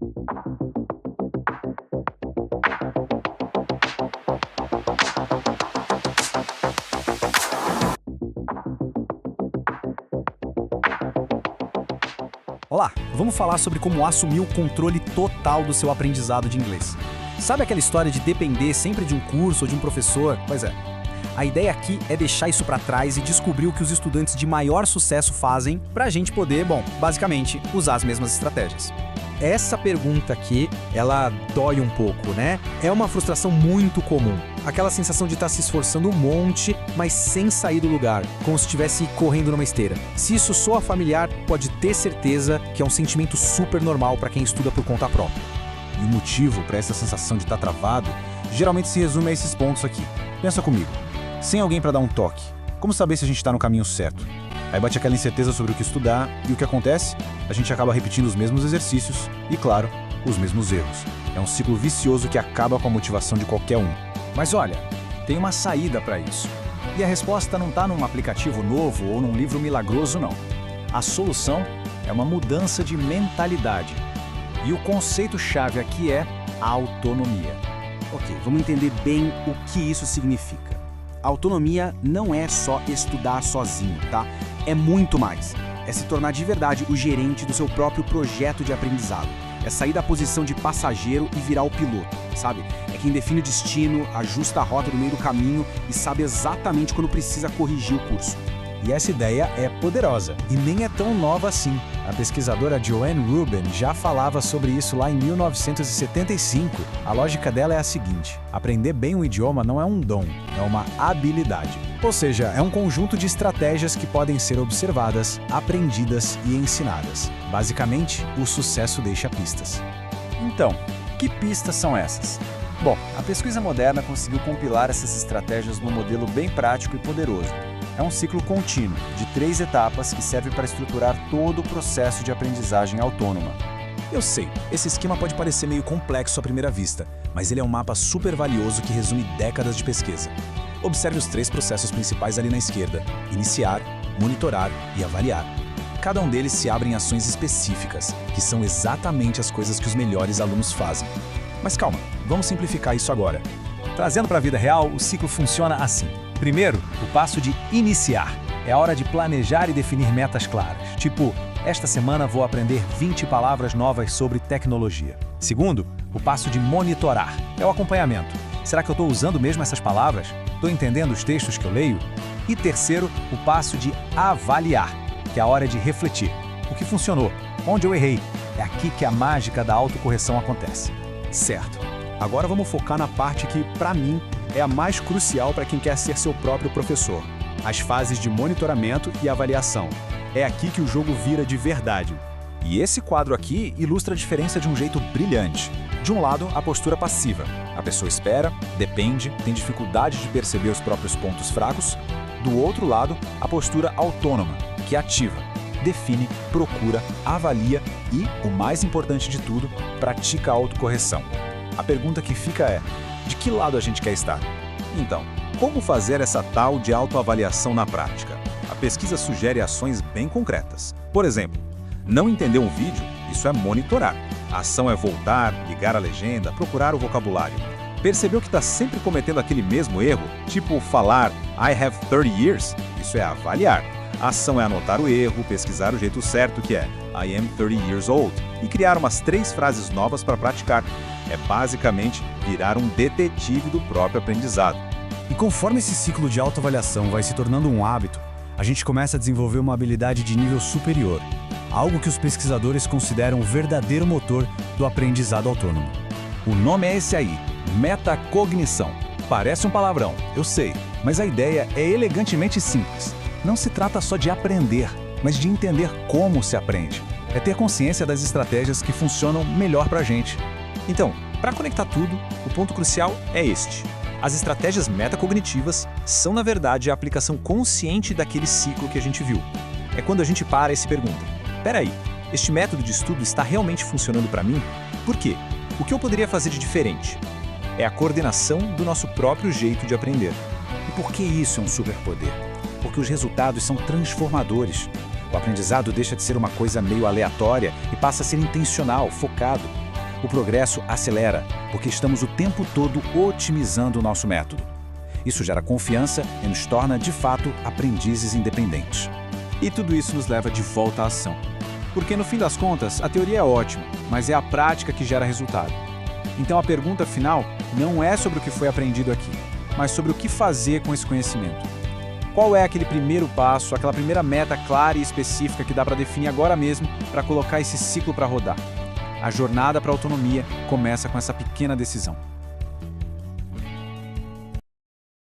Olá, vamos falar sobre como assumir o controle total do seu aprendizado de inglês. Sabe aquela história de depender sempre de um curso ou de um professor? Pois é. A ideia aqui é deixar isso para trás e descobrir o que os estudantes de maior sucesso fazem para a gente poder, basicamente, usar as mesmas estratégias. Essa pergunta aqui, ela dói um pouco, né? É uma frustração muito comum. Aquela sensação de estar se esforçando um monte, mas sem sair do lugar, como se estivesse correndo numa esteira. Se isso soa familiar, pode ter certeza que é um sentimento super normal para quem estuda por conta própria. E o motivo para essa sensação de estar travado geralmente se resume a esses pontos aqui. Pensa comigo. Sem alguém para dar um toque, como saber se a gente está no caminho certo? Aí bate aquela incerteza sobre o que estudar e o que acontece? A gente acaba repetindo os mesmos exercícios e, claro, os mesmos erros. É um ciclo vicioso que acaba com a motivação de qualquer um. Mas olha, tem uma saída para isso. E a resposta não está num aplicativo novo ou num livro milagroso, não. A solução é uma mudança de mentalidade. E o conceito-chave aqui é autonomia. Ok, vamos entender bem o que isso significa. Autonomia não é só estudar sozinho, tá? É muito mais. É se tornar de verdade o gerente do seu próprio projeto de aprendizado. É sair da posição de passageiro e virar o piloto, sabe? É quem define o destino, ajusta a rota no meio do caminho e sabe exatamente quando precisa corrigir o curso. E essa ideia é poderosa e nem é tão nova assim. A pesquisadora Joanne Rubin já falava sobre isso lá em 1975. A lógica dela é a seguinte: aprender bem um idioma não é um dom, é uma habilidade. Ou seja, é um conjunto de estratégias que podem ser observadas, aprendidas e ensinadas. Basicamente, o sucesso deixa pistas. Então, que pistas são essas? Bom, a pesquisa moderna conseguiu compilar essas estratégias num modelo bem prático e poderoso. É um ciclo contínuo, de 3 etapas que serve para estruturar todo o processo de aprendizagem autônoma. Eu sei, esse esquema pode parecer meio complexo à primeira vista, mas ele é um mapa super valioso que resume décadas de pesquisa. Observe os 3 processos principais ali na esquerda: iniciar, monitorar e avaliar. Cada um deles se abre em ações específicas, que são exatamente as coisas que os melhores alunos fazem. Mas calma, vamos simplificar isso agora. Trazendo para a vida real, o ciclo funciona assim. Primeiro, o passo de iniciar. É a hora de planejar e definir metas claras. Tipo, esta semana vou aprender 20 palavras novas sobre tecnologia. Segundo, o passo de monitorar. É o acompanhamento. Será que eu estou usando mesmo essas palavras? Estou entendendo os textos que eu leio? E terceiro, o passo de avaliar, que é a hora de refletir. O que funcionou? Onde eu errei? É aqui que a mágica da autocorreção acontece. Certo. Agora vamos focar na parte que, para mim, é a mais crucial para quem quer ser seu próprio professor: as fases de monitoramento e avaliação. É aqui que o jogo vira de verdade. E esse quadro aqui ilustra a diferença de um jeito brilhante. De um lado, a postura passiva. A pessoa espera, depende, tem dificuldade de perceber os próprios pontos fracos. Do outro lado, a postura autônoma, que é ativa. Define, procura, avalia e, o mais importante de tudo, pratica a autocorreção. A pergunta que fica é: de que lado a gente quer estar? Então, como fazer essa tal de autoavaliação na prática? A pesquisa sugere ações bem concretas. Por exemplo, não entender um vídeo, isso é monitorar. A ação é voltar, ligar a legenda, procurar o vocabulário. Percebeu que está sempre cometendo aquele mesmo erro? Tipo falar I have 30 years? Isso é avaliar. A ação é anotar o erro, pesquisar o jeito certo, que é I am 30 years old, e criar umas 3 frases novas para praticar. É basicamente virar um detetive do próprio aprendizado. E conforme esse ciclo de autoavaliação vai se tornando um hábito, a gente começa a desenvolver uma habilidade de nível superior, algo que os pesquisadores consideram o verdadeiro motor do aprendizado autônomo. O nome é esse aí, metacognição. Parece um palavrão, eu sei, mas a ideia é elegantemente simples. Não se trata só de aprender, mas de entender como se aprende. É ter consciência das estratégias que funcionam melhor para a gente. Então, para conectar tudo, o ponto crucial é este. As estratégias metacognitivas são, na verdade, a aplicação consciente daquele ciclo que a gente viu. É quando a gente para e se pergunta: peraí, este método de estudo está realmente funcionando para mim? Por quê? O que eu poderia fazer de diferente? É a coordenação do nosso próprio jeito de aprender. E por que isso é um superpoder? Porque os resultados são transformadores. O aprendizado deixa de ser uma coisa meio aleatória e passa a ser intencional, focado. O progresso acelera, porque estamos o tempo todo otimizando o nosso método. Isso gera confiança e nos torna, de fato, aprendizes independentes. E tudo isso nos leva de volta à ação. Porque, no fim das contas, a teoria é ótima, mas é a prática que gera resultado. Então a pergunta final não é sobre o que foi aprendido aqui, mas sobre o que fazer com esse conhecimento. Qual é aquele primeiro passo, aquela primeira meta clara e específica que dá para definir agora mesmo para colocar esse ciclo para rodar? A jornada para a autonomia começa com essa pequena decisão.